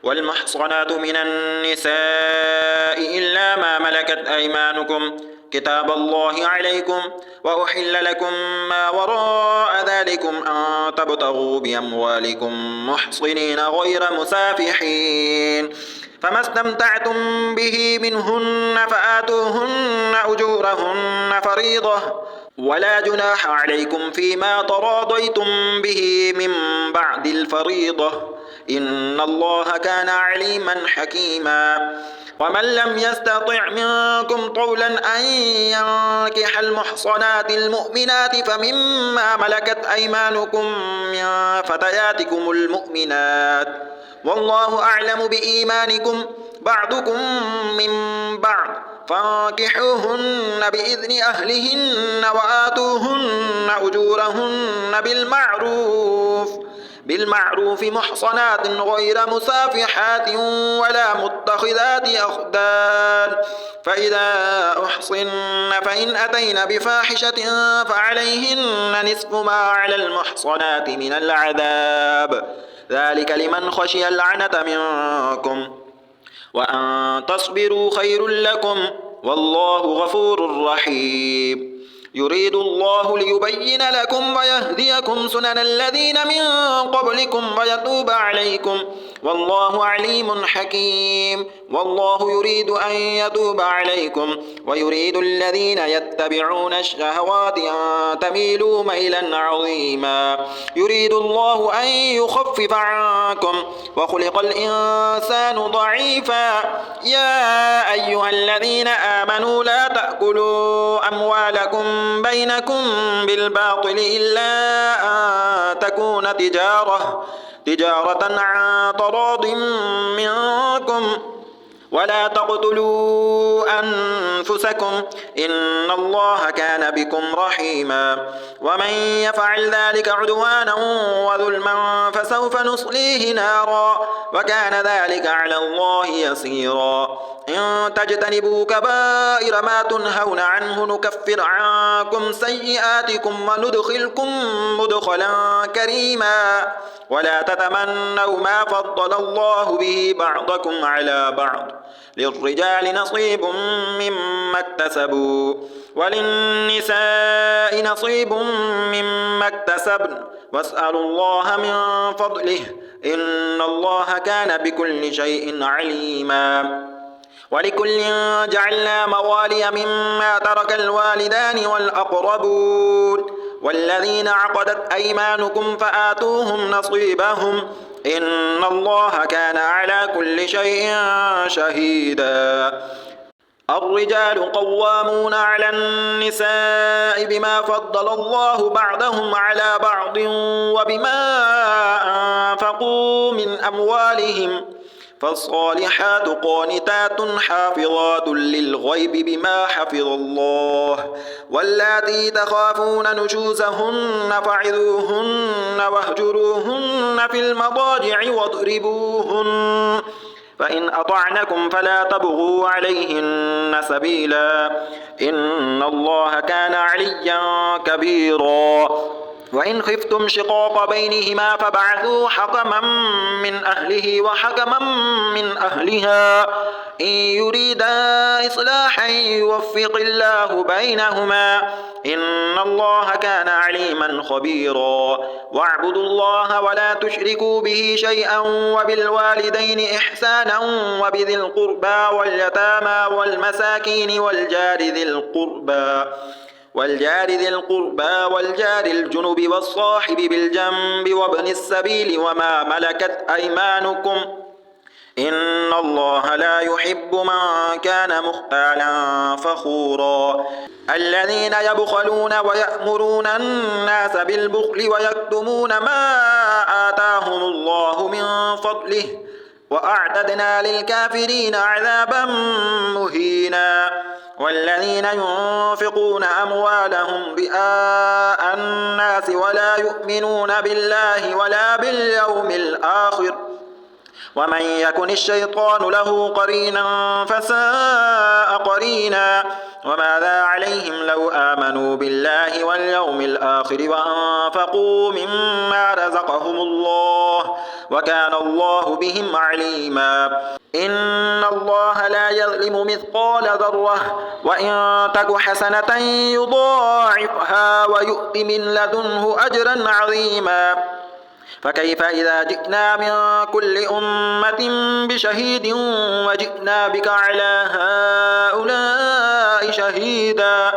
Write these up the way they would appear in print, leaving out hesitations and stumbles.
والمحصنات من النساء إلا ما ملكت أيمانكم كتاب الله عليكم وأحل لكم ما وراء ذلكم أن تبتغوا بأموالكم محصنين غير مسافحين فما استمتعتم به منهن فآتوهن أجورهن فريضة ولا جناح عليكم فيما تراضيتم به من بعد الفريضة إن الله كان عليما حكيما ومن لم يستطع منكم طولا أن ينكح المحصنات المؤمنات فمما ملكت أيمانكم من فتياتكم المؤمنات والله أعلم بإيمانكم بعضكم من بعض فانكحوهن بإذن أهلهن وآتوهن أجورهن بالمعروف محصنات غير مسافحات ولا متخذات أخدان فإذا أحصن فإن أتين بفاحشة فعليهن نصف ما على المحصنات من العذاب ذلك لمن خشي اللعنة منكم وأن تصبروا خير لكم والله غفور رحيم يريد الله ليبين لكم ويهديكم سنن الذين من قبلكم ويتوب عليكم والله عليم حكيم والله يريد أن يتوب عليكم ويريد الذين يتبعون الشهوات أن تميلوا ميلا عظيما يريد الله أن يخفف عنكم وخلق الإنسان ضعيفا يا أيها الذين آمنوا لا تأكلوا أموالكم بينكم بالباطل إلا أن تكون تجارة عن تراض منكم ولا تقتلوا أنفسكم إن الله كان بكم رحيما ومن يفعل ذلك عدوانا وظلما فسوف نصليه نارا وكان ذلك على الله يسيرا إن تجتنبوا كبائر ما تنهون عنه نكفر عنكم سيئاتكم وندخلكم مدخلا كريما ولا تتمنوا ما فضل الله به بعضكم على بعض للرجال نصيب مما اكتسبوا وللنساء نصيب مما اكتسبن واسألوا الله من فضله إن الله كان بكل شيء عليما ولكل جعلنا موالي مما ترك الوالدان والأقربون والذين عقدت أيمانكم فآتوهم نصيبهم إن الله كان على كل شيء شهيدا الرجال قوامون على النساء بما فضل الله بعضهم على بعض وبما أنفقوا من أموالهم فالصالحات قانتات حافظات للغيب بما حفظ الله واللاتي تخافون نشوزهن فعظوهن واهجروهن في المضاجع واضربوهن فإن أطعنكم فلا تبغوا عليهن سبيلا إن الله كان عليا كبيرا وإن خفتم شقاق بينهما فابعثوا حكما من أهله وحكما من أهلها إن يريدا إصلاحا يوفق الله بينهما إن الله كان عليما خبيرا واعبدوا الله ولا تشركوا به شيئا وبالوالدين إحسانا وبذي القربى واليتامى والمساكين والجار ذي القربى والجار الجنب والصاحب بالجنب وابن السبيل وما ملكت أيمانكم إن الله لا يحب من كان مختالا فخورا الذين يبخلون ويأمرون الناس بالبخل ويكتمون ما آتاهم الله من فضله وأعتدنا للكافرين عذابا مهينا والذين ينفقون أموالهم رئاء الناس ولا يؤمنون بالله ولا باليوم الآخر ومن يكن الشيطان له قرينا فساء قرينا وماذا عليهم لو آمنوا بالله واليوم الآخر وأنفقوا مما رزقهم الله وكان الله بهم عليما. إن الله لا يظلم مثقال ذرة وإن تك حسنة يضاعفها ويؤت من لدنه أجرا عظيما. فكيف إذا جئنا من كل أمة بشهيد وجئنا بك على هؤلاء شهيدا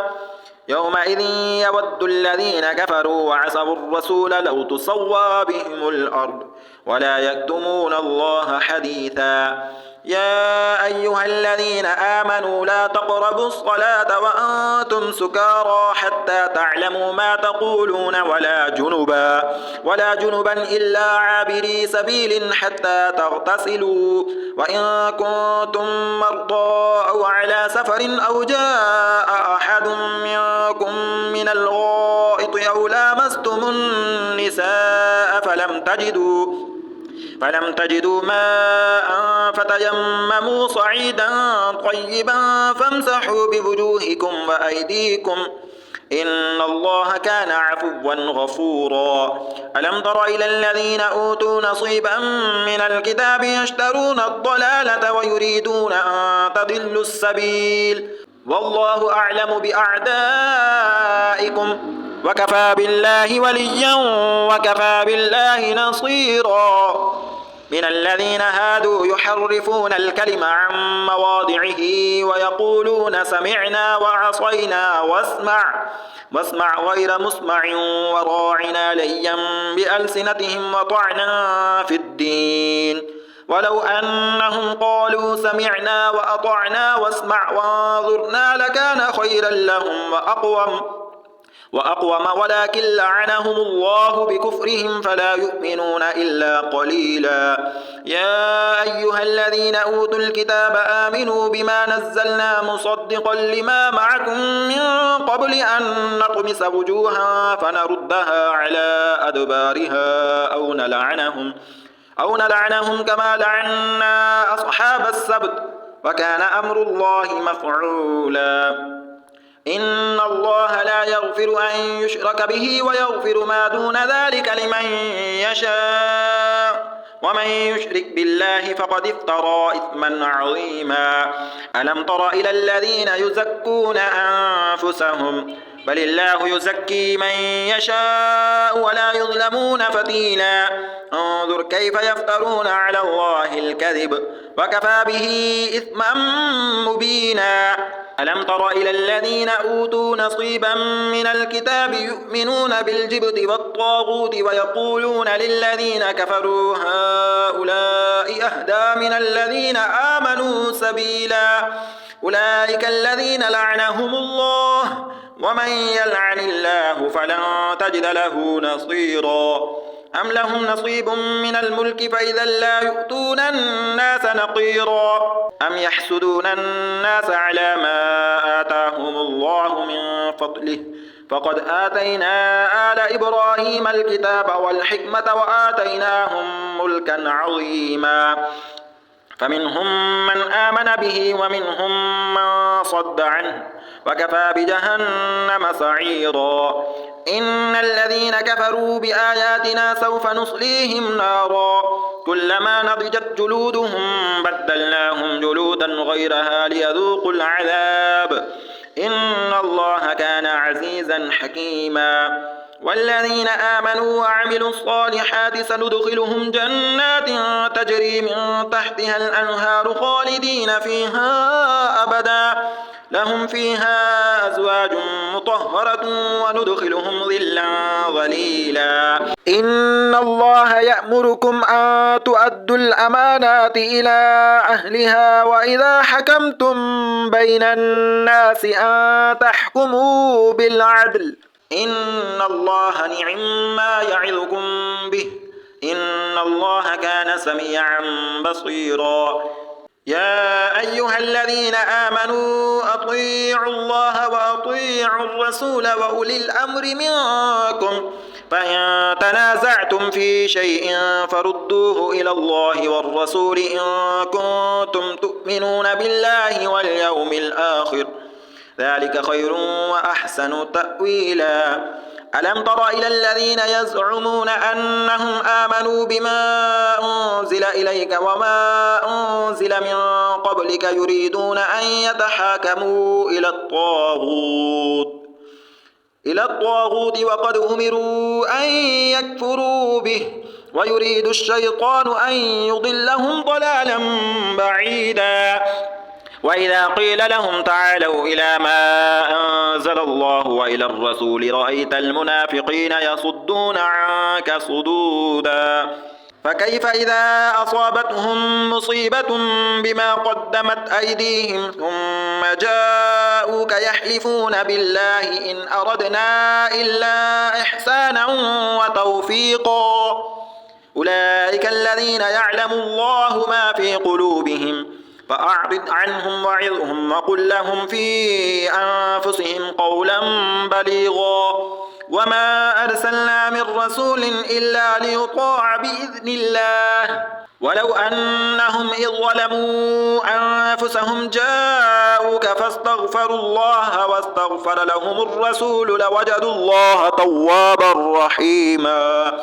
يومئذ يود الذين كفروا وعصوا الرسول لو تسوى بهم الأرض ولا يكتمون الله حديثا. يا أيها الذين آمنوا لا تقربوا الصلاة وأنتم سكارى حتى تعلموا ما تقولون ولا جنبا إلا عابري سبيل حتى تغتسلوا وإن كنتم مرضى أو على سفر أو جاء أحد منكم من الغائط أو لامستم النساء فلم تجدوا ماء فتيمموا صعيدا طيبا فامسحوا بوجوهكم وأيديكم إن الله كان عفوا غفورا. ألم تر إلى الذين أوتوا نصيبا من الكتاب يشترون الضلالة ويريدون أن تضلوا السبيل والله أعلم بأعدائكم وكفى بالله وليا وكفى بالله نصيرا. من الذين هادوا يحرفون الكلم عن مواضعه ويقولون سمعنا وعصينا واسمع غير مسمع وراعنا ليا بألسنتهم وطعنا في الدين ولو أنهم قالوا سمعنا وأطعنا واسمع وانظرنا لكان خيرا لهم وأقوم ولكن لعنهم الله بكفرهم فلا يؤمنون إلا قليلا. يا أيها الذين أوتوا الكتاب آمنوا بما نزلنا مصدقا لما معكم من قبل أن نطمس وجوها فنردها على أدبارها أو نلعنهم كما لعنا أصحاب السبت وكان أمر الله مفعولا. إن الله لا يغفر أن يشرك به ويغفر ما دون ذلك لمن يشاء ومن يشرك بالله فقد افترى إثما عظيما. ألم تر إلى الذين يزكون أنفسهم بل الله يزكي من يشاء ولا يظلمون فتيلا. انظر كيف يفترون على الله الكذب وكفى به إثما مبينا. ألم تر إلى الذين أوتوا نصيبا من الكتاب يؤمنون بالجبت والطاغوت ويقولون للذين كفروا هؤلاء أهدى من الذين آمنوا سبيلا. أولئك الذين لعنهم الله ومن يلعن الله فلن تجد له نصيرا. أم لهم نصيب من الملك فإذا لا يؤتون الناس نقيرا. أم يحسدون الناس على ما آتاهم الله من فضله فقد آتينا آل إبراهيم الكتاب والحكمة وآتيناهم ملكا عظيما. فمنهم من آمن به ومنهم من صد عنه وكفى بجهنم سعيرا. إن الذين كفروا بآياتنا سوف نصليهم نارا كلما نضجت جلودهم بدلناهم جلودا غيرها ليذوقوا العذاب إن الله كان عزيزا حكيما. والذين آمنوا وعملوا الصالحات سندخلهم جنات تجري من تحتها الأنهار خالدين فيها أبدا لهم فيها أزواج مطهرة وندخلهم ظلا ظليلا. إن الله يأمركم أن تؤدوا الأمانات إلى أهلها وإذا حكمتم بين الناس أن تحكموا بالعدل إن الله نعم ما يعظكم به إن الله كان سميعا بصيرا. يا أيها الذين آمنوا أطيعوا الله وأطيعوا الرسول وأولي الأمر منكم فإن تنازعتم في شيء فردوه إلى الله والرسول إن كنتم تؤمنون بالله واليوم الآخر ذلك خير وأحسن تأويلا. ألم تر إلى الذين يزعمون أنهم آمنوا بما أنزل إليك وما أنزل من قبلك يريدون أن يتحاكموا إلى الطاغوت وقد أمروا أن يكفروا به ويريد الشيطان أن يضلهم ضلالا بعيدا وإذا قيل لهم تعالوا إلى ما أنزل الله وإلى الرسول رأيت المنافقين يصدون عنك صدودا فكيف إذا أصابتهم مصيبة بما قدمت أيديهم ثم جاءوك يحلفون بالله إن أردنا إلا إحسانا وتوفيقا أولئك الذين يعلم الله ما في قلوبهم فأعرض عنهم وعظهم وقل لهم في أنفسهم قولا بليغا وما أرسلنا من رسول إلا ليطاع بإذن الله ولو أنهم إذ ظلموا أنفسهم جاءوك فاستغفروا الله واستغفر لهم الرسول لوجدوا الله توابا رحيما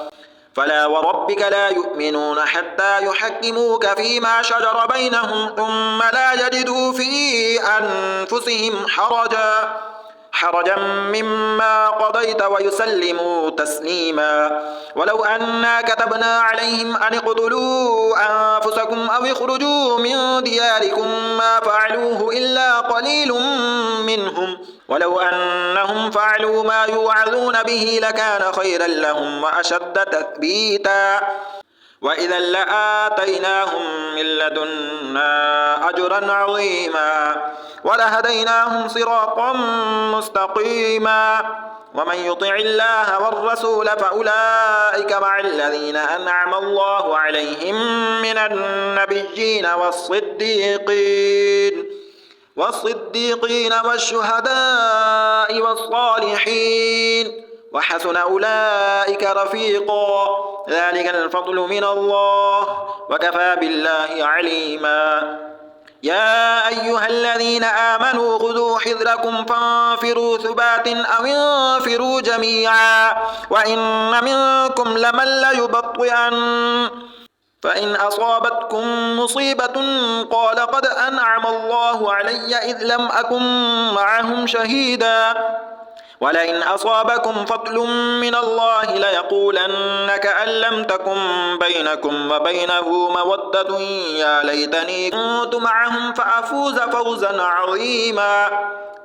فلا وربك لا يؤمنون حتى يحكموك فيما شجر بينهم ثم لا يجدوا في أنفسهم حرجا مما قضيت ويسلموا تسليما ولو أنا كتبنا عليهم أن اقتلوا أنفسكم أو اخرجوا من دياركم ما فعلوه إلا قليل منهم ولو أنهم فعلوا ما يوعظون به لكان خيرا لهم وأشد تثبيتا وإذا لآتيناهم من لدنا أجرا عظيما ولهديناهم صراطا مستقيما ومن يطع الله والرسول فأولئك مع الذين أنعم الله عليهم من النبيين والصديقين والشهداء والصالحين وحسن أولئك رفيقا ذلك الفضل من الله وكفى بالله عليما يا أيها الذين آمنوا خذوا حذركم فانفروا ثبات أو انفروا جميعا وإن منكم لمن ليبطئن فإن أصابتكم مصيبة قال قد أنعم الله علي إذ لم أكن معهم شهيدا ولئن أصابكم فضل من الله ليقولن كأن لم تكن بينكم وبينه مودة يا ليتني كنت معهم فأفوز فوزا عظيما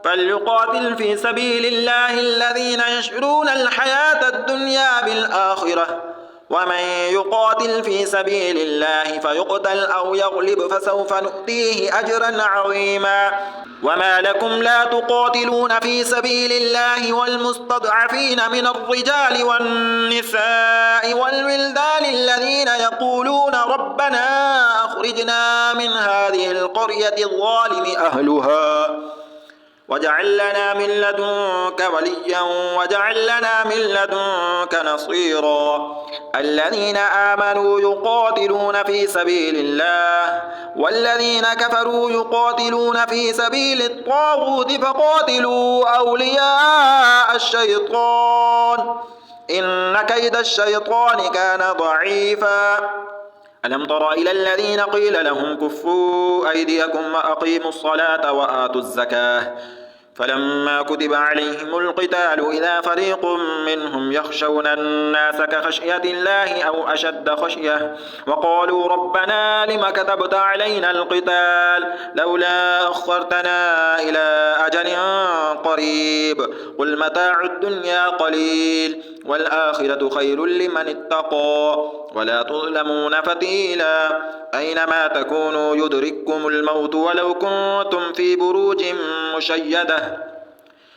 فليقاتل في سبيل الله الذين يشرون الحياة الدنيا بالآخرة ومن يقاتل في سبيل الله فيقتل أو يغلب فسوف نؤتيه أجرا عظيما وما لكم لا تقاتلون في سبيل الله والمستضعفين من الرجال والنساء والولدان الذين يقولون ربنا أخرجنا من هذه القرية الظالم أهلها واجعل لنا من لدنك وليا واجعل لنا من لدنك نصيرا الذين آمنوا يقاتلون في سبيل الله والذين كفروا يقاتلون في سبيل الطاغوت فقاتلوا أولياء الشيطان إن كيد الشيطان كان ضعيفا ألم تر إلى الذين قيل لهم كفوا أيديكم وأقيموا الصلاة وآتوا الزكاة فلما كتب عليهم القتال إذا فريق منهم يخشون الناس كخشية الله أو أشد خشية وقالوا ربنا لم كتبت علينا القتال لولا أخرتنا إلى أجل قريب قل متاع الدنيا قليل والآخرة خير لمن اتقى ولا تظلمون فتيلا أينما تكونوا يدرككم الموت ولو كنتم في بروج مشيدة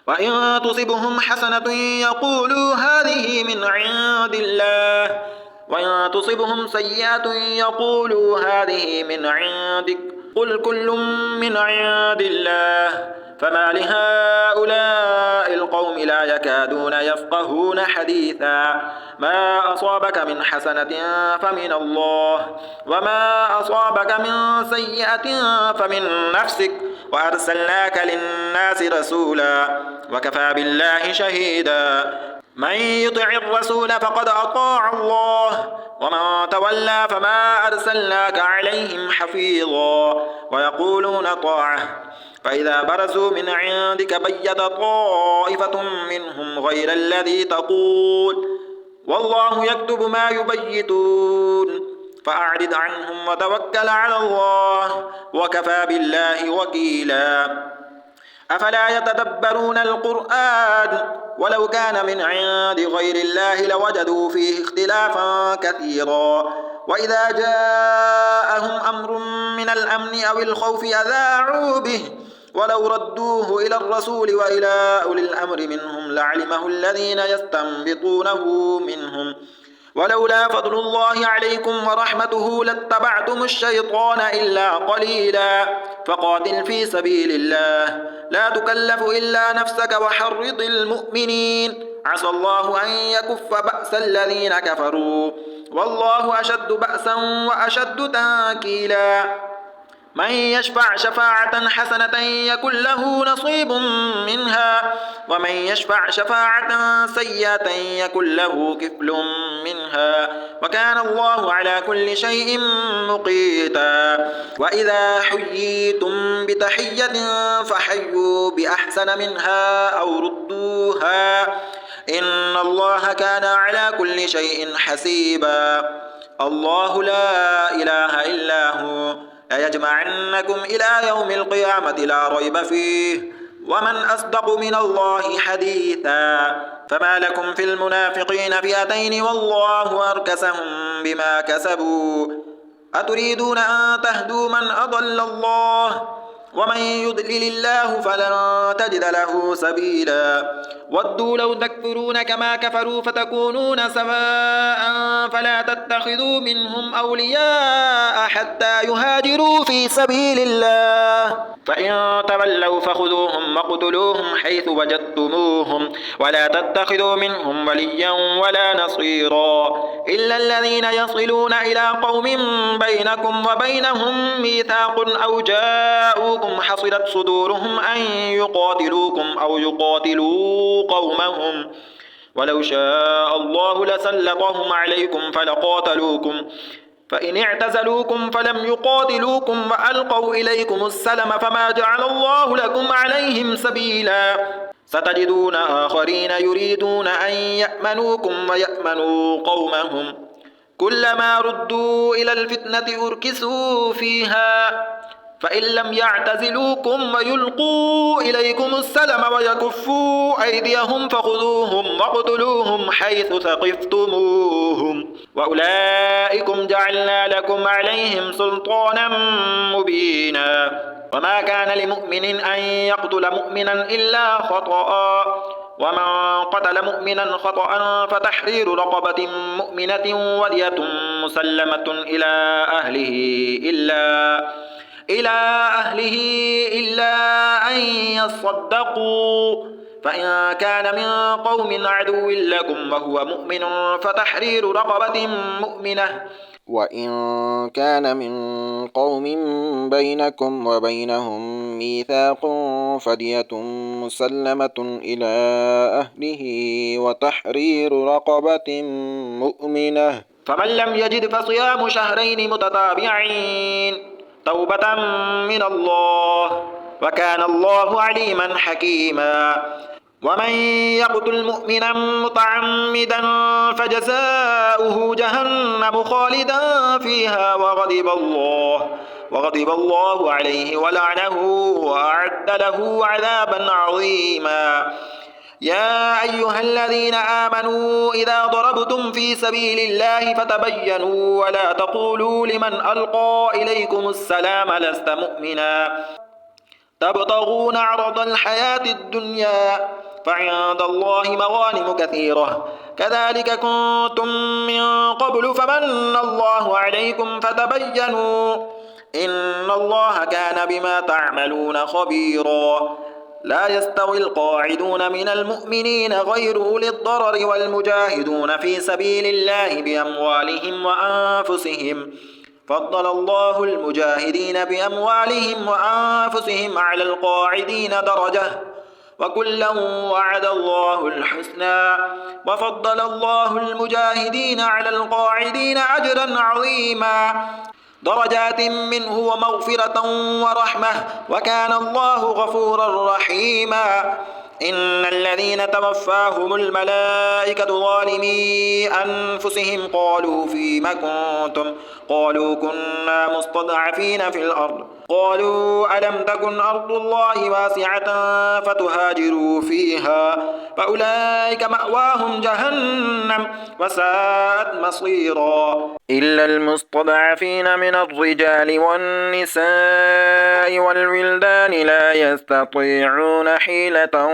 وإن تصبهم حسنة يقولوا هذه من عند الله وإن تصبهم سيئة يقولوا هذه من عندك قل كل من عند الله فما لهؤلاء القوم لا يكادون يفقهون حديثا ما أصابك من حسنة فمن الله وما أصابك من سيئة فمن نفسك وأرسلناك للناس رسولا وكفى بالله شهيدا من يطع الرسول فقد أطاع الله ومن تولى فما أرسلناك عليهم حفيظا ويقولون طاعة فإذا برزوا من عندك بيت طائفة منهم غير الذي تقول والله يكتب ما يبيتون فأعرض عنهم وتوكل على الله وكفى بالله وكيلا أفلا يتدبرون القرآن ولو كان من عند غير الله لوجدوا فيه اختلافا كثيرا وإذا جاءهم أمر من الأمن أو الخوف أذاعوا به ولو ردوه إلى الرسول وإلى أولي الأمر منهم لعلمه الذين يستنبطونه منهم ولولا فضل الله عليكم ورحمته لاتبعتم الشيطان إلا قليلا فقاتل في سبيل الله لا تكلف إلا نفسك وحرض المؤمنين عسى الله أن يكف بأس الذين كفروا والله أشد بأسا وأشد تنكيلا من يشفع شفاعة حسنة يكن له نصيب منها ومن يشفع شفاعة سيئة يكن له كفل منها وكان الله على كل شيء مقيتا وإذا حييتم بتحية فحيوا بأحسن منها أو ردوها إن الله كان على كل شيء حسيبا الله لا إله إلا هو ليجمعنكم إلى يوم القيامة لا ريب فيه ومن أصدق من الله حديثا فما لكم في المنافقين فئتين والله أركسهم بما كسبوا أتريدون أن تهدوا من أضل الله ومن يضلل الله فلن تجد له سبيلا ودوا لو تكفرون كما كفروا فتكونون سواء فلا تتخذوا منهم أولياء حتى يهاجروا في سبيل الله فإن تولوا فخذوهم وقتلوهم حيث وجدتموهم ولا تتخذوا منهم وليا ولا نصيرا إلا الذين يصلون إلى قوم بينكم وبينهم ميثاق أو جاءوكم حصلت صدورهم أن يقاتلوكم أو يقاتلوا قومهم ولو شاء الله لسلطهم عليكم فلقاتلوكم فإن اعتزلوكم فلم يقاتلوكم وألقوا إليكم السلم فما جعل الله لكم عليهم سبيلا ستجدون آخرين يريدون أن يأمنوكم ويأمنوا قومهم كلما ردوا إلى الفتنة أركسوا فيها فإن لم يعتزلوكم ويلقوا إليكم السلم ويكفوا أيديهم فخذوهم واقتلوهم حيث ثقفتموهم وأولئكم جعلنا لكم عليهم سلطانا مبينا وما كان لمؤمن أن يقتل مؤمنا إلا خطأ ومن قتل مؤمنا خطأ فتحرير رقبة مؤمنة ودية مسلمة إلى أهله إلا أن يصدقوا فإن كان من قوم عدو لكم وهو مؤمن فتحرير رقبة مؤمنة وإن كان من قوم بينكم وبينهم ميثاق فدية مسلمة إلى أهله وتحرير رقبة مؤمنة فمن لم يجد فصيام شهرين متتابعين توبة من الله وكان الله عليما حكيما ومن يقتل مؤمنا متعمدا فجزاؤه جهنم خالدا فيها وغضب الله عليه ولعنه وأعد له عذابا عظيما يا أيها الذين آمنوا إذا ضربتم في سبيل الله فتبينوا ولا تقولوا لمن ألقى إليكم السلام لست مؤمنا تبتغون عرض الحياة الدنيا فعند الله مغانم كثيرة كذلك كنتم من قبل فمن الله عليكم فتبينوا إن الله كان بما تعملون خبيرا لا يستوي القاعدون من المؤمنين غير أولي الضرر والمجاهدون في سبيل الله بأموالهم وأنفسهم فضل الله المجاهدين بأموالهم وأنفسهم على القاعدين درجة وكلا وعد الله الحسنى وفضل الله المجاهدين على القاعدين أجرا عظيما درجات منه ومغفرة ورحمة وكان الله غفورا رحيما إن الذين توفاهم الملائكة ظالمي أنفسهم قالوا فيم كنتم قالوا كنا مستضعفين في الأرض قالوا ألم تكن أرض الله واسعة فتهاجروا فيها فأولئك مأواهم جهنم وساءت مصيرا إلا المستضعفين من الرجال والنساء والولدان لا يستطيعون حيلة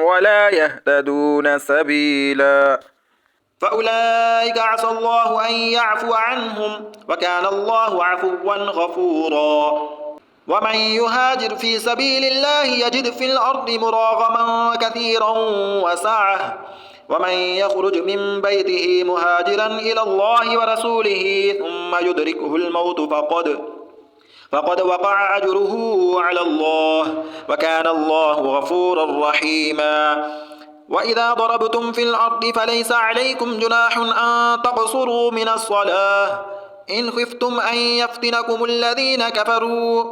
ولا يهتدون سبيلا فأولئك عسى الله أن يعفو عنهم وكان الله عفوا غفورا ومن يهاجر في سبيل الله يجد في الأرض مراغما كثيرا وسعة ومن يخرج من بيته مهاجرا إلى الله ورسوله ثم يدركه الموت فقد وقع أجره على الله وكان الله غفورا رحيما وإذا ضربتم في الأرض فليس عليكم جناح أن تقصروا من الصلاة إن خفتم أن يفتنكم الذين كفروا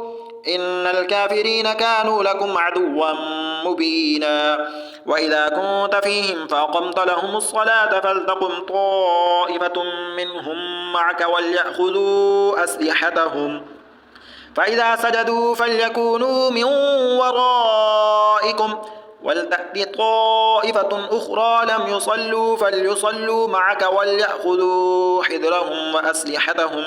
إن الكافرين كانوا لكم عدوا مبينا وإذا كنت فيهم فأقمت لهم الصلاة فلتقم طائفة منهم معك وليأخذوا أسلحتهم فإذا سجدوا فليكونوا من ورائكم ولتأت طائفة أخرى لم يصلوا فليصلوا معك وليأخذوا حذرهم وأسلحتهم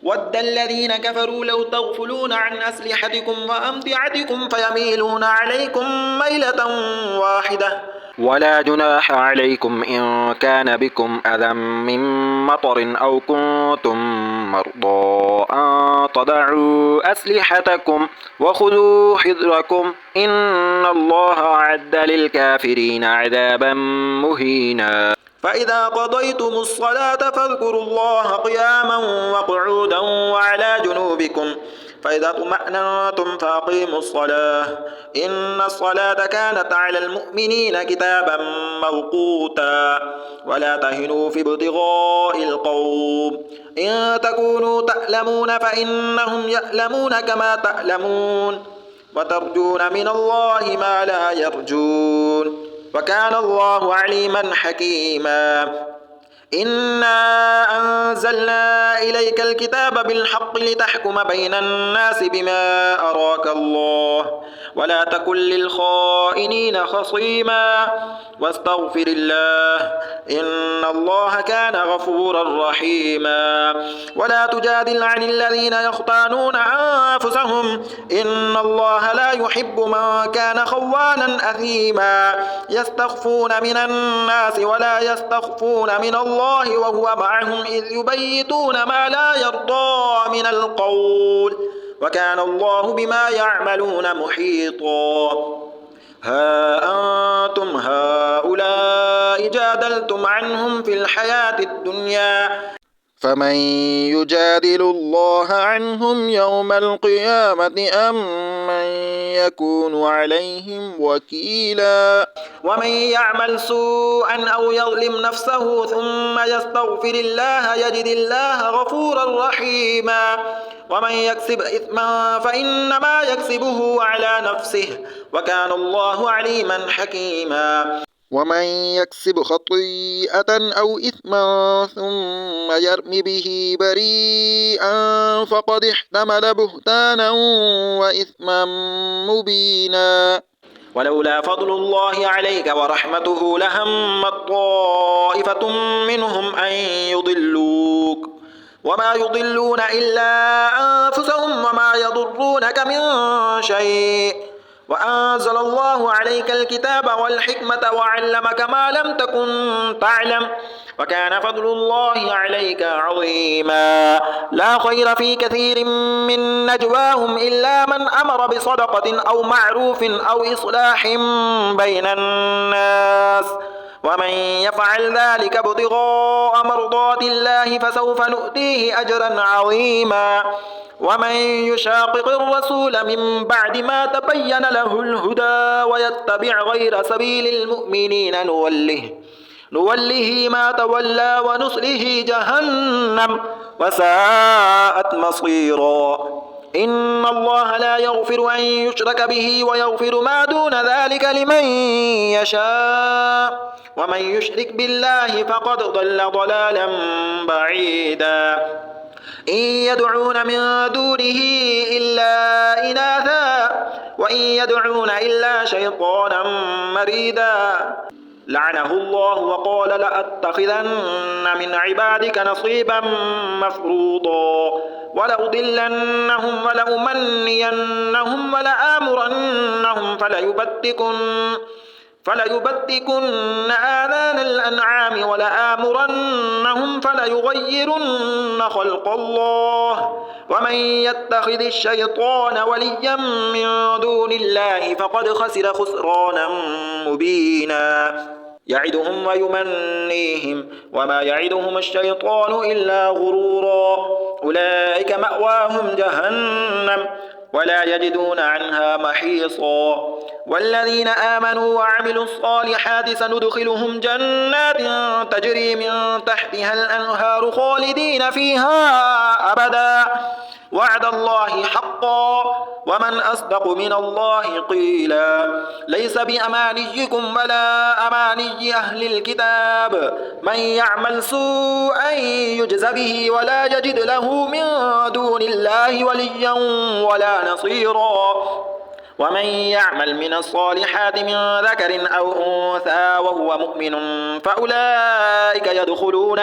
ود الذين كفروا لو تغفلون عن أسلحتكم وأمتعتكم فيميلون عليكم ميلة واحدة ولا جناح عليكم إن كان بكم أذى من مطر أو كنتم مرضى أن تضعوا أسلحتكم وخذوا حذركم إن الله أعد للكافرين عذابا مهينا فإذا قضيتم الصلاة فاذكروا الله قياما وقعودا وعلى جنوبكم فإذا اطمأننتم فأقيموا الصلاة إن الصلاة كانت على المؤمنين كتابا موقوتا ولا تهنوا في ابتغاء القوم إن تكونوا تألمون فإنهم يألمون كما تألمون وترجون من الله ما لا يرجون وكان الله عليما حكيما إنا أنزلنا إليك الكتاب بالحق لتحكم بين الناس بما أراك الله ولا تكن للخائنين خصيما واستغفر الله إن الله كان غفورا رحيما ولا تجادل عن الذين يختانون أنفسهم إن الله لا يحب من كان خوانا أثيما يستخفون من الناس ولا يستخفون من الله وهو معهم إذ يبيتون ما لا يرضى من القول وكان الله بما يعملون محيطا ها أنتم هؤلاء جادلتم عنهم في الحياة الدنيا فمن يجادل الله عنهم يوم القيامة أم من يكون عليهم وكيلا ومن يعمل سوءا أو يظلم نفسه ثم يستغفر الله يجد الله غفورا رحيما ومن يكسب إثما فإنما يكسبه على نفسه وكان الله عليما حكيما ومن يكسب خطيئة أو إثما ثم يرم به بريئا فقد احتمل بهتانا وإثما مبينا ولولا فضل الله عليك ورحمته لهمت طائفة منهم أن يضلوك وما يضلون إلا أنفسهم وما يضرونك من شيء وأنزل الله عليك الكتاب والحكمة وعلمك ما لم تكن تعلم وكان فضل الله عليك عظيما لا خير في كثير من نجواهم إلا من أمر بصدقة أو معروف أو إصلاح بين الناس ومن يفعل ذلك ابتغاء مرضات الله فسوف نؤتيه أجرا عظيما ومن يشاقق الرسول من بعد ما تبين له الهدى ويتبع غير سبيل المؤمنين نوله ما تولى ونصله جهنم وساءت مصيرا. إن الله لا يغفر أن يشرك به ويغفر ما دون ذلك لمن يشاء ومن يشرك بالله فقد ضل ضلالا بعيدا. إن يدعون من دونه إلا إناثا وإن يدعون إلا شيطانا مريدا. لعنه الله وقال لأتخذن من عبادك نصيبا مفروضا ولأضلنهم ولأمنينهم ولآمرنهم فليبتكن آذان الأنعام ولآمرنهم فليغيرن خلق الله ومن يتخذ الشيطان وليا من دون الله فقد خسر خسرانا مبينا. يعدهم ويمنيهم وما يعدهم الشيطان إلا غرورا. أولئك مأواهم جهنم ولا يجدون عنها محيصا. والذين آمنوا وعملوا الصالحات سندخلهم جنات تجري من تحتها الأنهار خالدين فيها أبدا وعد الله حقا ومن أصدق من الله قيلا. ليس بأمانيكم ولا أماني أهل الكتاب من يعمل سوءا يجز به ولا يجد له من دون الله وليا ولا نصيرا. ومن يعمل من الصالحات من ذكر أو أنثى وهو مؤمن فأولئك يدخلون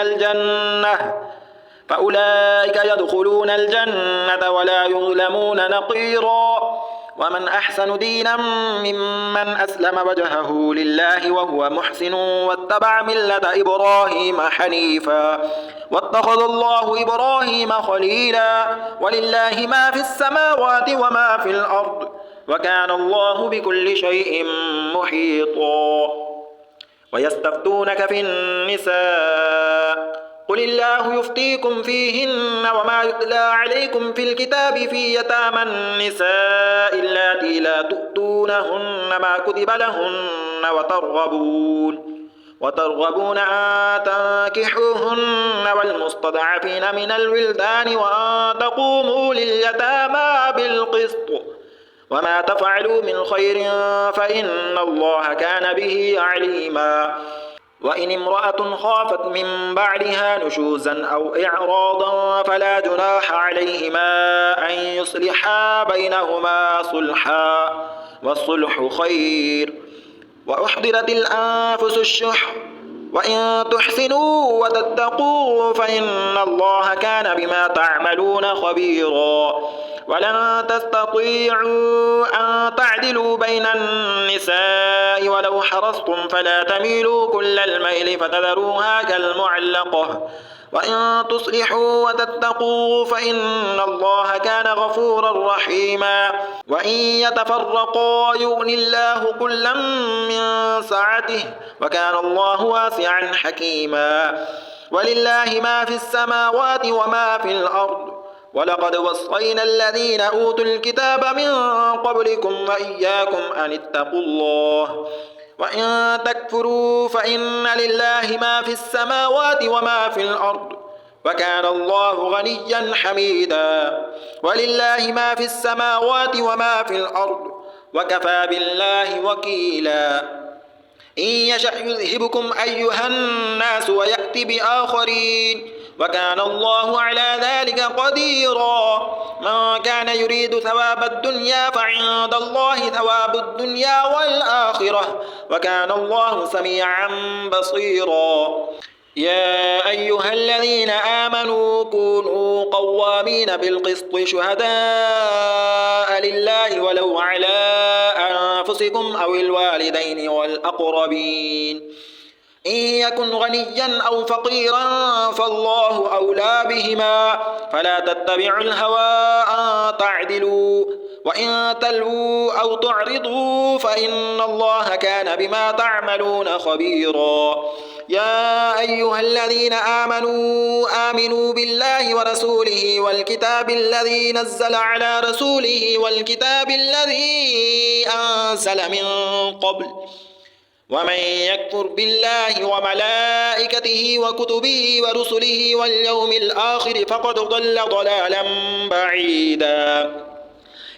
الجنة ولا يظلمون نقيرا. ومن أحسن دينا ممن أسلم وجهه لله وهو محسن واتبع ملة إبراهيم حنيفا واتخذ الله إبراهيم خليلا. ولله ما في السماوات وما في الأرض وكان الله بكل شيء محيطا. ويستفتونك في النساء قل الله يفتيكم فيهن وما يتلى عليكم في الكتاب في يتامى النساء اللاتي لا تؤتونهن ما كتب لهن وترغبون أن تنكحوهن والمستضعفين من الولدان وأن تقوموا لليتامى بالقسط وما تفعلوا من خير فإن الله كان به عليما. وإن امرأة خافت من بعدها نشوزا أو إعراضا فلا جناح عليهما أن يصلحا بينهما صلحا والصلح خير. وأحضرت الأنفس الشح وإن تحسنوا وتتقوا فإن الله كان بما تعملون خبيرا. ولن تستطيعوا أن تعدلوا بين النساء ولو حرصتم فلا تميلوا كل الميل فتذروها كالمعلقة. وإن تصلحوا وتتقوا فإن الله كان غفورا رحيما. وإن يتفرقا يغني الله كلا من سعته وكان الله واسعا حكيما. ولله ما في السماوات وما في الأرض ولقد وصينا الذين أوتوا الكتاب من قبلكم وإياكم أن اتقوا الله. وإن تكفروا فإن لله ما في السماوات وما في الأرض وكان الله غنيا حميدا. ولله ما في السماوات وما في الأرض وكفى بالله وكيلا. إن يشأ يذهبكم أيها الناس ويأتي بآخرين وكان الله على ذلك قديرا. من كان يريد ثواب الدنيا فعند الله ثواب الدنيا والآخرة وكان الله سميعا بصيرا. يا أيها الذين آمنوا كونوا قوامين بالقسط شهداء لله ولو على أنفسكم أو الوالدين والأقربين. إن يكن غنيا أو فقيرا فالله أولى بهما فلا تتبعوا الهوى أن تعدلوا وإن تلووا أو تعرضوا فإن الله كان بما تعملون خبيرا. يا أيها الذين آمنوا بالله ورسوله والكتاب الذي نزل على رسوله والكتاب الذي أنزل من قبل ومن يكفر بالله وملائكته وكتبه ورسله واليوم الآخر فقد ضل ضلالا بعيدا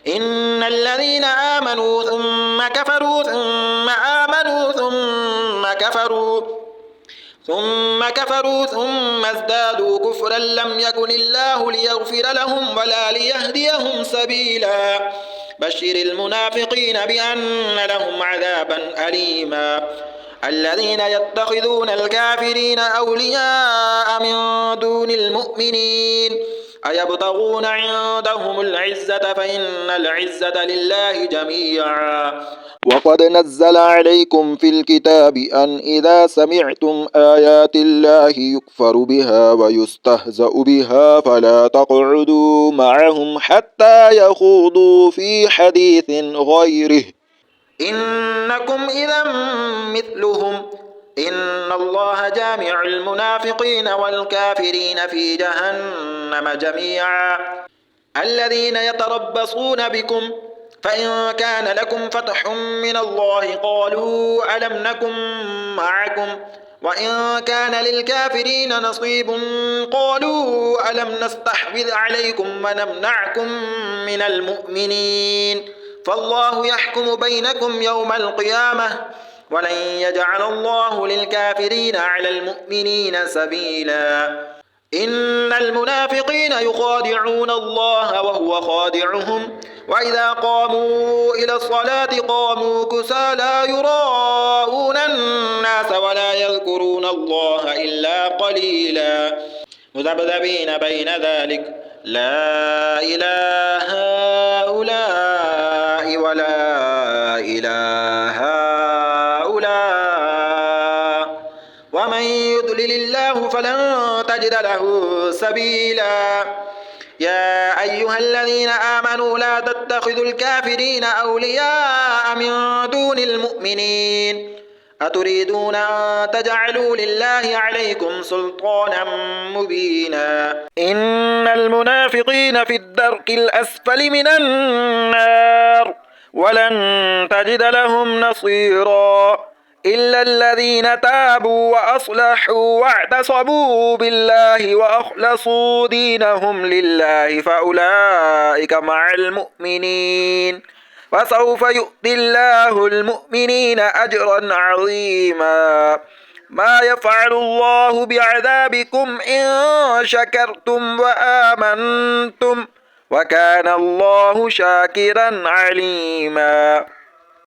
إن الذين آمنوا ثم كفروا ثم آمنوا ثم كفروا ثم ازدادوا كفرا لم يكن الله ليغفر لهم ولا ليهديهم سبيلا بشر المنافقين بأن لهم عذابا أليما الذين يتخذون الكافرين أولياء من دون المؤمنين أيبتغون عندهم العزة فإن العزة لله جميعا وقد نزل عليكم في الكتاب أن إذا سمعتم آيات الله يكفر بها ويستهزأ بها فلا تقعدوا معهم حتى يخوضوا في حديث غيره إنكم إذا مثلهم إن الله جامع المنافقين والكافرين في جهنم جميعا الذين يتربصون بكم فإن كان لكم فتح من الله قالوا ألم نكن معكم وإن كان للكافرين نصيب قالوا ألم نستحوذ عليكم ونمنعكم من المؤمنين فالله يحكم بينكم يوم القيامة ولن يجعل الله للكافرين على المؤمنين سبيلا إن المنافقين يخادعون الله وهو خادعهم وإذا قاموا إلى الصلاة قاموا كسالى يراءون الناس ولا يذكرون الله إلا قليلا مذبذبين بين ذلك لا إله هؤلاء ولا إله هؤلاء ومن يضلل الله فلن تجد له سبيلا يا أيها الذين آمنوا لا تتخذوا الكافرين أولياء من دون المؤمنين أتريدون أن تجعلوا لله عليكم سلطانا مبينا إن المنافقين في الدرك الأسفل من النار ولن تجد لهم نصيرا إلا الذين تابوا وأصلحوا واعتصموا بالله وأخلصوا دينهم لله فأولئك مع المؤمنين وسوف يؤتي الله المؤمنين أجرا عظيما ما يفعل الله بعذابكم إن شكرتم وآمنتم وكان الله شاكرا عليما